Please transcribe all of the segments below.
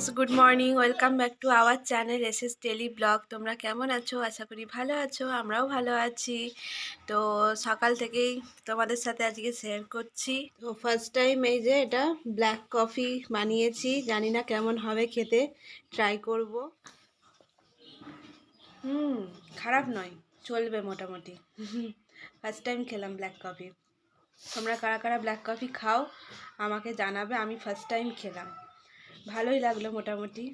Guys, good morning. Welcome back to our channel SS daily blog. তোমরা কেমন আছো? আশা করি ভালো আছো, আমরাও ভালো আছি। তো সকাল থেকেই তোমাদের সাথে আজকে শেয়ার করছি। তো ফার্স্ট টাইম এই যে এটা ব্ল্যাক কফি বানিয়েছি, জানি না কেমন হবে খেতে, ট্রাই করব। খারাপ নয়, চলবে মোটামুটি। ফার্স্ট টাইম খেলাম ব্ল্যাক কফি। তোমরা কারা কারা ব্ল্যাক কফি খাও আমাকে জানাবে। আমি ফার্স্ট টাইম খেলাম, ভালোই লাগলো মোটামুটি।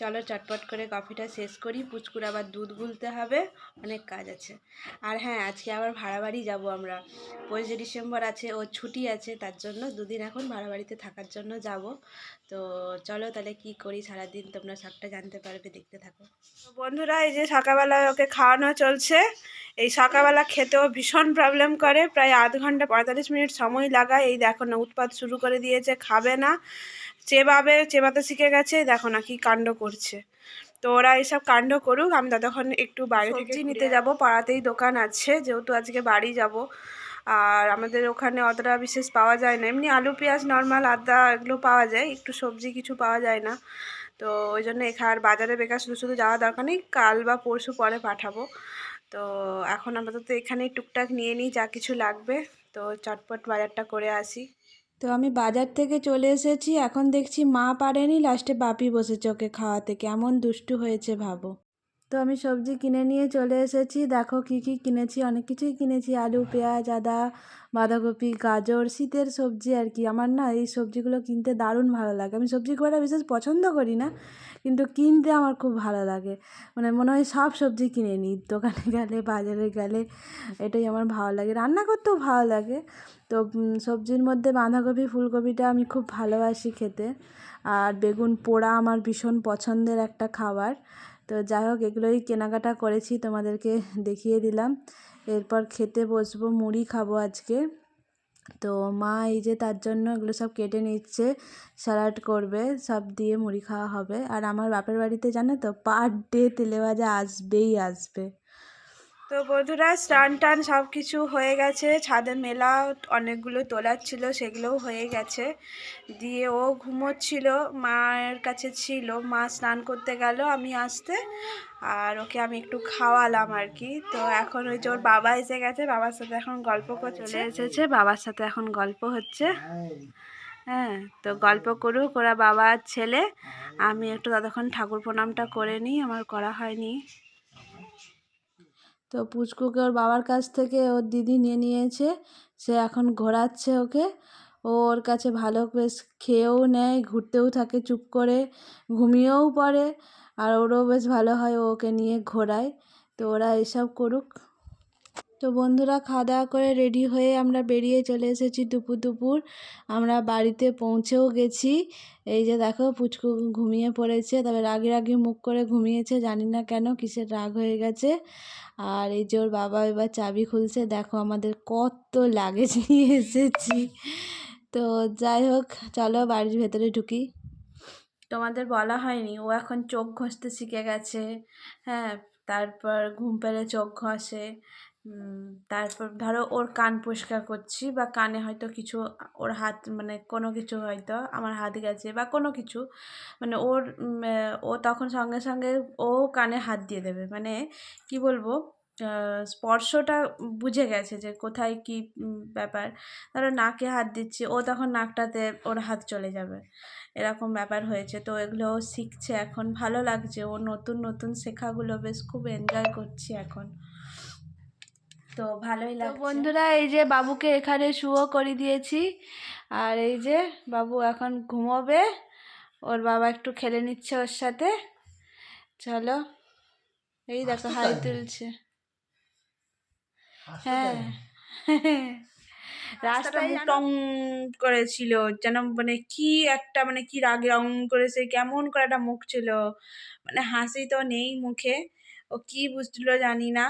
চলো চটপট করে কফিটা শেষ করি, পুচকুর আবার দুধ গুলতে হবে, অনেক কাজ আছে। আর হ্যাঁ, আজকে আবার ভাড়া বাড়ি যাবো আমরা। 25 ডিসেম্বর আছে, ওর ছুটি আছে, তার জন্য দুদিন এখন ভাড়া বাড়িতে থাকার জন্য যাব। তো চলো তাহলে কি করি সারাদিন, তোমরা সবটা জানতে পারবে, দেখতে থাকো। তো বন্ধুরা, এই যে সকালবেলায় ওকে খাওয়ানো চলছে। এই সকালবেলা খেতেও ভীষণ প্রবলেম করে, প্রায় আধ ঘন্টা 45 মিনিট সময় লাগায়। এই দেখো না, উৎপাত শুরু করে দিয়েছে, খাবে না, চেবাতে শিখে গেছে। দেখো না কি কাণ্ড করছে। তো ওরা এইসব কাণ্ড করুক, আমি ততক্ষণ একটু বাইরে থেকে নিতে যাব। পাড়াতেই দোকান আছে, যেহেতু আজকে বাড়ি যাব। আর আমাদের ওখানে অতটা বিশেষ পাওয়া যায় না, এমনি আলু পেঁয়াজ নর্মাল আদা এগুলো পাওয়া যায়, একটু সবজি কিছু পাওয়া যায় না। তো ওই জন্য এখানে বাজারে বেকার শুধু শুধু যাওয়া দরকার নেই, কাল বা পরশু পরে পাঠাবো। তো এখন আপাতত এখানেই টুকটাক নিয়ে নিই যা কিছু লাগবে। তো চটপট বাজারটা করে আসি। তো আমি বাজার থেকে চলে এসেছি, এখন দেখছি মা পারেনি, লাস্টে বাপি বসেছে ওকে খাওয়াতে। কেমন দুষ্টু হয়েছে ভাবো। তো আমি সবজি কিনে নিয়ে চলে এসেছি, দেখো কি কি কিনেছি, অনেক কিছুই কিনেছি। আলু পেঁয়াজ আদা বাঁধাকপি গাজর, শীতের সবজি আর কি। আমার না এই সবজিগুলো কিনতে দারুণ ভালো লাগে। আমি সবজি খুব একটা বিশেষ পছন্দ করি না, কিন্তু কিনতে আমার খুব ভালো লাগে। মানে মনে হয় সব সবজি কিনে নিই, দোকানে গেলে বাজারে গেলে, এটাই আমার ভালো লাগে। রান্না করতেও ভালো লাগে। তো সবজির মধ্যে বাঁধাকপি ফুলকপিটা আমি খুব ভালোবাসি খেতে। আর বেগুন পোড়া আমার ভীষণ পছন্দের একটা খাবার। তো যাই হোক, এগুলোই কেনাকাটা করেছি, তোমাদেরকে দেখিয়ে দিলাম। এরপর খেতে বসবো, মুড়ি খাবো আজকে। তো মা এই যে তার জন্য এগুলো সব কেটে নিচ্ছে, স্যালাড করবে, সব দিয়ে মুড়ি খাওয়া হবে। আর আমার বাপের বাড়িতে জানো তো, পার ডে তেলেভাজা আসবেই আসবে। তো বন্ধুরা, স্নান টান সব কিছু হয়ে গেছে, ছাদে মেলা অনেকগুলো তোলার ছিল, সেগুলোও হয়ে গেছে। দিয়ে ও ঘুমোচ্ছিল, মায়ের কাছে ছিল, মা স্নান করতে গেল আমি আসতে, আর ওকে আমি একটু খাওয়ালাম আর কি। তো এখন ওই যে ওর বাবা এসে গেছে, বাবার সাথে এখন গল্প করছে, চলে এসেছে, বাবার সাথে এখন গল্প হচ্ছে। হ্যাঁ, তো গল্প করুক ওরা, বাবা আর ছেলে। আমি একটু ততক্ষণ ঠাকুর প্রণামটা করে নিই, আমার করা হয়নি। তো পুচকুকে ওর বাবার কাছ থেকে ওর দিদি নিয়ে নিয়েছে, সে এখন ঘোরাচ্ছে ওকে। ওর কাছে ভালো বেশ খেয়েও নেয়, ঘুরতেও থাকে চুপ করে, ঘুমিয়েও পড়ে। আর ওরও বেশ ভালো হয়, ওকে নিয়ে ঘোরায়। তো ওরা এসব করুক। তো বন্ধুরা, খাওয়া দাওয়া করে রেডি হয়ে আমরা বেরিয়ে চলে এসেছি দুপুর দুপুর। আমরা বাড়িতে পৌঁছেও গেছি। এই যে দেখো, পুচকু ঘুমিয়ে পড়েছে, তবে রাগি রাগি মুখ করে ঘুমিয়েছে, জানি না কেন, কিসের রাগ হয়ে গেছে। আর এই যে ওর বাবা এবার চাবি খুলছে, দেখো আমাদের কত লাগেজ নিয়ে এসেছি। তো যাই হোক, চলো বাড়ির ভেতরে ঢুকি। তোমাদের বলা হয়নি, ও এখন চোখ ঘষতে শিখে গেছে। হ্যাঁ, তারপর ঘুম পেলে চোখ ঘষে। তারপর ধরো ওর কান পরিষ্কার করছি, বা কানে হয়তো কিছু, ওর হাত মানে কোনো কিছু হয়তো আমার হাত গেছে বা কোনো কিছু, মানে ওর ও তখন সঙ্গে সঙ্গে ও কানে হাত দিয়ে দেবে। মানে কি বলবো, স্পর্শটা বুঝে গেছে যে কোথায় কি ব্যাপার। ধরো নাকে হাত দিচ্ছি, ও তখন নাকটাতে ওর হাত চলে যাবে, এরকম ব্যাপার হয়েছে। তো এগুলো ও শিখছে এখন, ভালো লাগছে, ও নতুন নতুন শেখাগুলো বেশ খুব এনজয় করছি এখন। তো ভালোই লাগছে। তো বন্ধুরা, এই যে বাবুকে এখানে শুয়ে করে দিয়েছি, আর এই যে বাবু এখন ঘুমোবে, ওর বাবা একটু খেলে নিচ্ছে ওর সাথে। চলো, এই দেখো হাই তুলছে। হ্যাঁ, রাস্তায় টং করেছিল যেন, মানে কি একটা, মানে কি রাগে রং করেছে, কেমন করে একটা মুখ ছিল, মানে হাসি তো নেই মুখে, ও কি বুঝলো জানি না।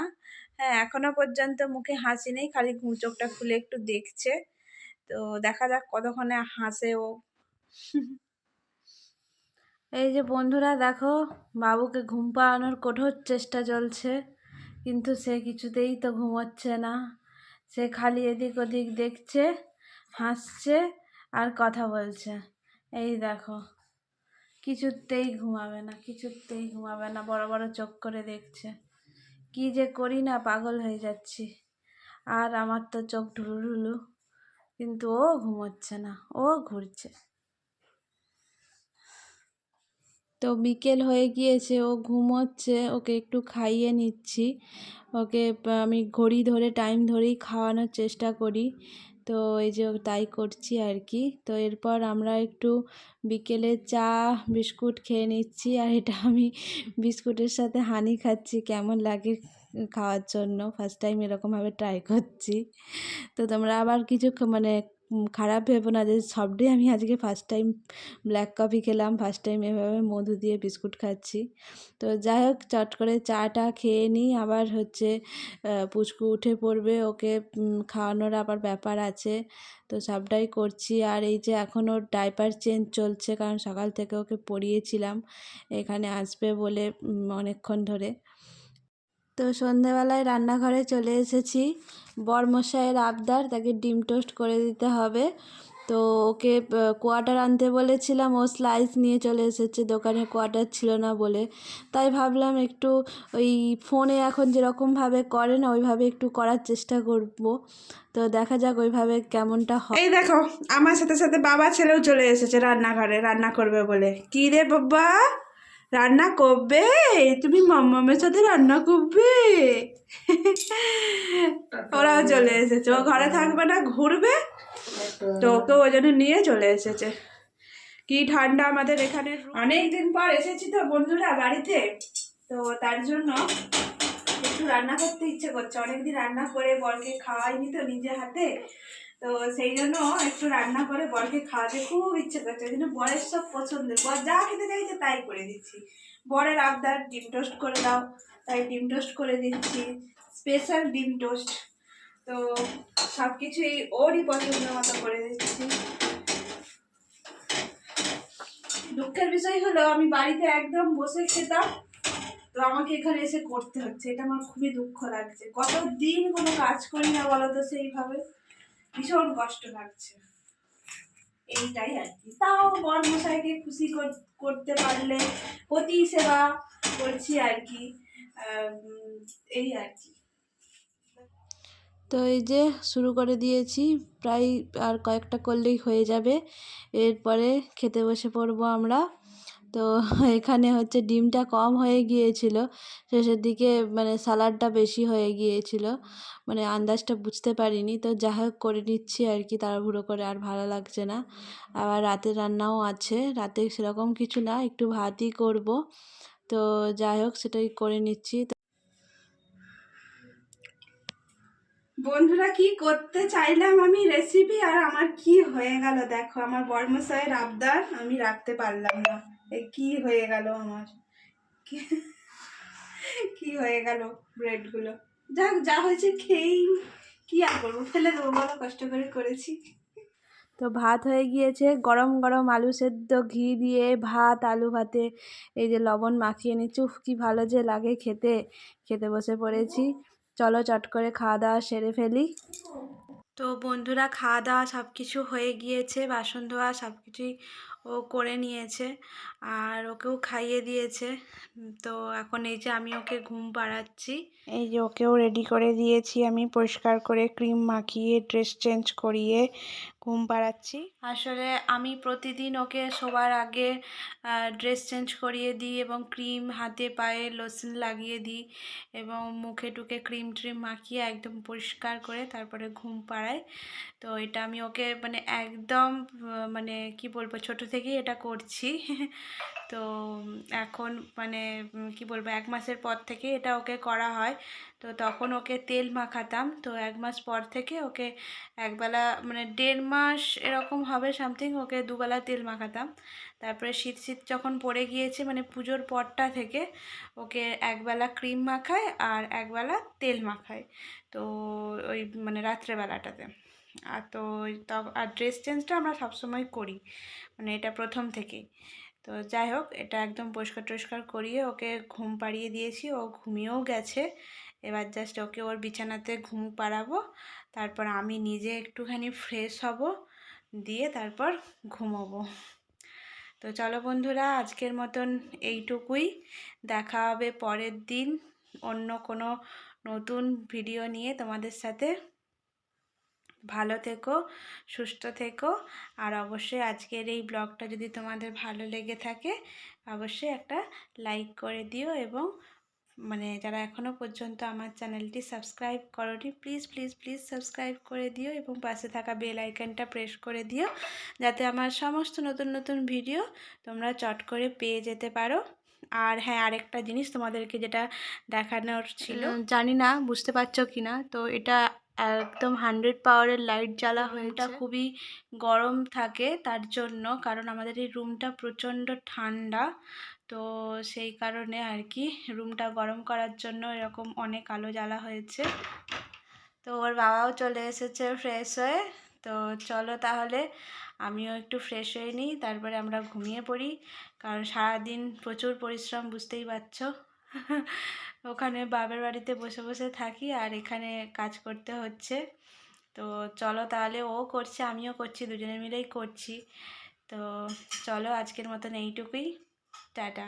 হ্যাঁ, এখনো পর্যন্ত মুখে হাসি নেই, খালি চোখটা খুলে একটু দেখছে। তো দেখা যাক কতক্ষণে হাসে ও। এই যে বন্ধুরা দেখো, বাবুকে ঘুম পাড়ানোর কঠোর চেষ্টা চলছে, কিন্তু সে কিছুতেই তো ঘুমোচ্ছে না। সে খালি এদিক ওদিক দেখছে, হাসছে আর কথা বলছে। এই দেখো কিছুতেই ঘুমাবে না, কিছুতেই ঘুমাবে না, বড় বড় চোখ করে দেখছে। কি যে করি না, পাগল হয়ে যাচ্ছি। আর আমার তো চোখ ঢুলু, কিন্তু ও ঘুমোচ্ছে না, ও ঘুরছে। তো বিকেল হয়ে গিয়েছে, ও ঘুমোচ্ছে, ওকে একটু খাইয়ে নিচ্ছি। ওকে আমি ঘড়ি ধরে টাইম ধরেই খাওয়ানোর চেষ্টা করি। তো এই যে তাই করছি আর কি। তো এরপর আমরা একটু বিকেলে চা বিস্কুট খেয়ে নিচ্ছি। আর এটা আমি বিস্কুটের সাথে হানি খাচ্ছি, কেমন লাগে খাওয়ার জন্য। ফার্স্ট টাইম এরকমভাবে ট্রাই করছি। তো তোমরা আবার কিছু মানে খারাপ ভেবো না যে সবটাই আমি আজকে ফার্স্ট টাইম ব্ল্যাক কফি খেলাম, ফার্স্ট টাইম এভাবে মধু দিয়ে বিস্কুট খাচ্ছি। তো যাই হোক, চট করে চাটা খেয়ে নিই। আবার হচ্ছে পুচকু উঠে পড়বে, ওকে খাওয়ানোর আবার ব্যাপার আছে। তো সবটাই করছি। আর এই যে এখন ওর ডাইপার চেঞ্জ চলছে, কারণ সকাল থেকে ওকে পরিয়েছিলাম এখানে আসবে বলে অনেকক্ষণ ধরে। তো সন্ধেবেলায় রান্নাঘরে চলে এসেছি। বরমশাইয়ের আবদার, তাকে ডিম টোস্ট করে দিতে হবে। তো ওকে কোয়াটার আনতে বলেছিলাম, ও স্লাইস নিয়ে চলে এসেছে, দোকানে কোয়াটার ছিল না বলে। তাই ভাবলাম একটু ওই ফোনে এখন যেরকমভাবে করে না, ওইভাবে একটু করার চেষ্টা করব। তো দেখা যাক ওইভাবে কেমনটা হয়। এই দেখো, আমার সাথে সাথে বাবা ছেলেও চলে এসেছে রান্নাঘরে, রান্না করবে বলে। কি রে বাবা, রান্না করবে? তুমি মাম্মামের সাথে রান্না করবে? ওরাও চলে এসেছে। ও ঘরে থাকবে না, ঘুরবে। তো ওকে ওই জন্য নিয়ে চলে এসেছে। কি ঠান্ডা আমাদের এখানে। অনেক দিন পর এসেছি তো বন্ধুরা বাড়িতে, তো তার জন্য একটু রান্না করতে ইচ্ছে করছে। অনেকদিন রান্না করে বরকে খাওয়াইনি তো নিজে হাতে। তো সেই জন্য একটু রান্না করে বরকে খাওয়াতে খুব ইচ্ছে করছে। ওই জন্য বরের সব পছন্দের, বর যা খেতে চাইছে তাই করে দিচ্ছি। বরের আবদার ডিম টোস্ট করে দাও, তাই ডিম টোস্ট করে দিচ্ছি, স্পেশাল ডিম টোস্ট। তো সব কিছুই ওরই পছন্দ মতো করে দিচ্ছি। দুঃখের বিষয় হলো আমি বাড়িতে একদম বসে খেতাম, তো আমাকে এখানে এসে করতে হচ্ছে। এটা আমার খুবই দুঃখ লাগছে। কতদিন কোনো কাজ করি না বলো তো, সেইভাবে ভীষণ কষ্ট লাগছে। এইটাই আর কি। তাও বরমশাইকে খুশি করতে পারলে পতি সেবা করছি আর কি। এই আর কি। তো এই যে শুরু করে দিয়েছি, প্রায় আর কয়েকটা করলেই হয়ে যাবে। এরপরে খেতে বসে পড়বো আমরা। তো এখানে হচ্ছে ডিমটা কম হয়ে গিয়েছিল শেষের দিকে, মানে সালাডটা বেশি হয়ে গিয়েছিল, মানে আন্দাজটা বুঝতে পারিনি। তো যা হোক করে নিচ্ছি আর কি, তাড়াহুড়ো করে, আর ভালো লাগছে না। আবার রাতের রান্নাও আছে, রাতে সেরকম কিছু না, একটু ভাতই করব। তো যাই হোক সেটাই করে নিচ্ছি। বন্ধুরা, কি করতে চাইলাম আমি রেসিপি, আর আমার কি হয়ে গেল দেখো। আমার বরমশাইয়ের আবদার আমি রাখতে পারলাম না। কি হয়ে গেল আমার, কি হয়ে গেল ব্রেডগুলো। যাক, যা হয়েছে খেয়েই, কি আর করবো, ফেলে দেবো বলো, কষ্ট করে করেছি। তো ভাত হয়ে গিয়েছে, গরম গরম আলু সেদ্ধ ঘি দিয়ে ভাত, আলু ভাতে এই যে লবণ মাখিয়ে নিচ্ছি। উফ, কি ভালো যে লাগে খেতে। খেতে বসে পড়েছি। চলো চট করে খাওয়া দাওয়া সেরে ফেলি। তো বন্ধুরা, খাওয়া দাওয়া সব কিছু হয়ে গিয়েছে, বাসন ধোয়া সব কিছুই ও করে নিয়েছে, আর ওকেও খাইয়ে দিয়েছে। তো এখন এই যে আমি ওকে ঘুম পাড়াচ্ছি। এই যে ওকেও রেডি করে দিয়েছি, আমি পরিষ্কার করে ক্রিম মাখিয়ে ড্রেস চেঞ্জ করিয়ে ঘুম পাড়াচ্ছি। আসলে আমি প্রতিদিন ওকে শোবার আগে ড্রেস চেঞ্জ করিয়ে দিই, এবং ক্রিম হাতে পায়ে লোশন লাগিয়ে দিই, এবং মুখে টুকে ক্রিম ট্রিম মাখিয়ে একদম পরিষ্কার করে তারপরে ঘুম পাড়াই। তো এটা আমি ওকে মানে একদম মানে কি বলবো, ছোট থেকেই এটা করছি। তো এখন মানে কি বলবো, 1 মাসের পর থেকে এটা ওকে করা হয়। তো তখন ওকে তেল মাখাতাম, তো 1 মাস পর থেকে ওকে একবেলা, মানে 1.5 মাস এরকম হবে সামথিং, ওকে দুবেলা তেল মাখাতাম। তারপরে শীত শীত যখন পড়ে গিয়েছে, মানে পুজোর পরটা থেকে ওকে একবেলা ক্রিম মাখায় আর একবেলা তেল মাখায়। তো ওই মানে রাত্রেবেলাটাতে। আর তো আর ড্রেস চেঞ্জটা আমরা সবসময় করি, মানে এটা প্রথম থেকেই। তো যাই হোক, এটা একদম পরিষ্কার টরিষ্কার করিয়ে ওকে ঘুম পাড়িয়ে দিয়েছি, ও ঘুমিয়েও গেছে। এবার জাস্ট ওকে ওর বিছানাতে ঘুম পাড়াবো, তারপর আমি নিজে একটুখানি ফ্রেশ হব, দিয়ে তারপর ঘুমোবো। তো চলো বন্ধুরা, আজকের মতন এইটুকুই। দেখা হবে পরের দিন অন্য কোনো নতুন ভিডিও নিয়ে তোমাদের সাথে। ভালো থেকো, সুস্থ থেকো। আর অবশ্যই আজকের এই ব্লগটা যদি তোমাদের ভালো লেগে থাকে অবশ্যই একটা লাইক করে দিও, এবং মানে যারা এখনও পর্যন্ত আমার চ্যানেলটি সাবস্ক্রাইব করোনি প্লিজ প্লিজ প্লিজ সাবস্ক্রাইব করে দিও, এবং পাশে থাকা বেল আইকনটা প্রেস করে দিও, যাতে আমার সমস্ত নতুন নতুন ভিডিও তোমরা চট করে পেয়ে যেতে পারো। আর হ্যাঁ, আরেকটা জিনিস তোমাদেরকে যেটা দেখানোর ছিল, জানি না বুঝতে পারছো কি না, তো এটা একদম 100 পাওয়ারের লাইট জ্বালা হয়েছে। খুবই গরম থাকে তার জন্য, কারণ আমাদের এই রুমটা প্রচণ্ড ঠান্ডা, তো সেই কারণে আর কি রুমটা গরম করার জন্য এরকম অনেক আলো জ্বালা হয়েছে। তো ওর বাবাও চলে এসেছে ফ্রেশ হয়ে। তো চলো তাহলে আমিও একটু ফ্রেশ হয়ে নিই, তারপরে আমরা ঘুমিয়ে পড়ি, কারণ সারাদিন প্রচুর পরিশ্রম, বুঝতেই পারছো। ওখানে বাবার বাড়িতে বসে বসে থাকি আর এখানে কাজ করতে হচ্ছে। তো চলো তাহলে, ও করছে আমিও করছি, দুজনে মিলেই করছি। তো চলো আজকের মতন এইটুকুই, টাটা।